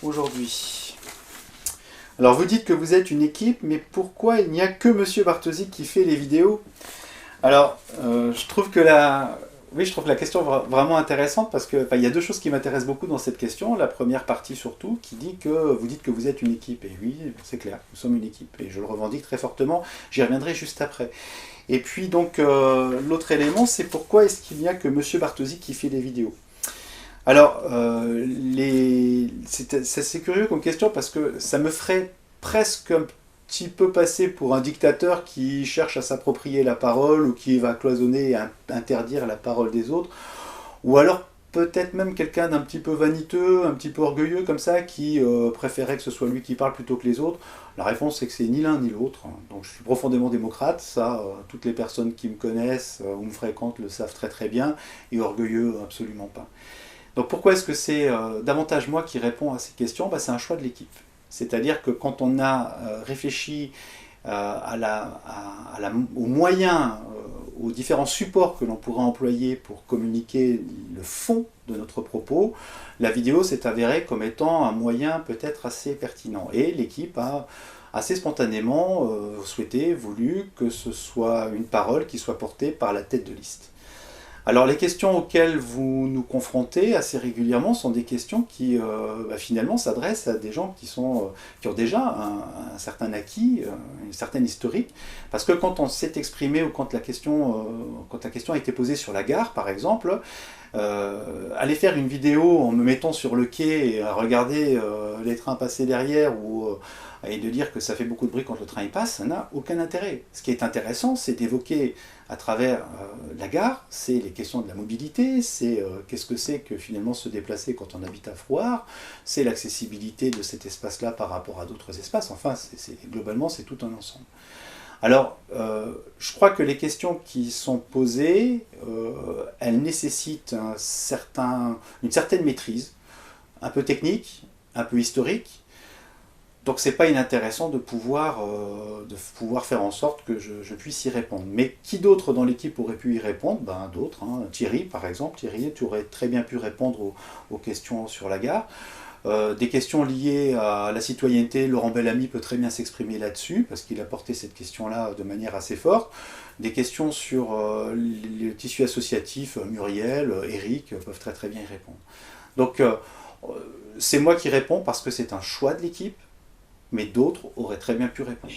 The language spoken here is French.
aujourd'hui? Alors vous dites que vous êtes une équipe, mais pourquoi il n'y a que Monsieur Bartosic qui fait les vidéos? Alors, je trouve que oui, je trouve la question vraiment intéressante parce que il y a deux choses qui m'intéressent beaucoup dans cette question. La première partie surtout, qui dit que vous dites que vous êtes une équipe. Et oui, c'est clair, nous sommes une équipe. Et je le revendique très fortement. J'y reviendrai juste après. Et puis donc, l'autre élément, c'est pourquoi est-ce qu'il n'y a que Monsieur Bartosic qui fait les vidéos? Alors, c'est curieux comme question parce que ça me ferait presque un petit peu passer pour un dictateur qui cherche à s'approprier la parole ou qui va cloisonner et interdire la parole des autres. Ou alors peut-être même quelqu'un d'un petit peu vaniteux, un petit peu orgueilleux comme ça, qui préférait que ce soit lui qui parle plutôt que les autres. La réponse c'est que c'est ni l'un ni l'autre. Donc je suis profondément démocrate, ça toutes les personnes qui me connaissent ou me fréquentent le savent très très bien, et orgueilleux absolument pas. Donc pourquoi est-ce que c'est davantage moi qui réponds à ces questions? C'est un choix de l'équipe. C'est-à-dire que quand on a réfléchi aux moyens, aux différents supports que l'on pourrait employer pour communiquer le fond de notre propos, la vidéo s'est avérée comme étant un moyen peut-être assez pertinent. Et l'équipe a assez spontanément voulu que ce soit une parole qui soit portée par la tête de liste. Alors les questions auxquelles vous nous confrontez assez régulièrement sont des questions qui finalement s'adressent à des gens qui ont déjà un certain acquis, une certaine historique, parce que quand on s'est exprimé ou quand la question a été posée sur la gare par exemple, aller faire une vidéo en me mettant sur le quai et à regarder les trains passer derrière et de dire que ça fait beaucoup de bruit quand le train y passe, ça n'a aucun intérêt. Ce qui est intéressant, c'est d'évoquer à travers la gare, c'est les questions de la mobilité, c'est qu'est-ce que c'est que finalement se déplacer quand on habite à Frouard, c'est l'accessibilité de cet espace-là par rapport à d'autres espaces, enfin, globalement, c'est tout un ensemble. Alors, je crois que les questions qui sont posées, elles nécessitent une certaine maîtrise, un peu technique, un peu historique. Donc c'est pas inintéressant de pouvoir faire en sorte que je puisse y répondre. Mais qui d'autre dans l'équipe aurait pu y répondre? D'autres, hein. Thierry par exemple. Thierry, tu aurais très bien pu répondre aux questions sur la gare. Des questions liées à la citoyenneté, Laurent Bellamy peut très bien s'exprimer là-dessus, parce qu'il a porté cette question-là de manière assez forte. Des questions sur le tissu associatif, Muriel, Eric peuvent très très bien y répondre. Donc c'est moi qui réponds parce que c'est un choix de l'équipe, mais d'autres auraient très bien pu répondre.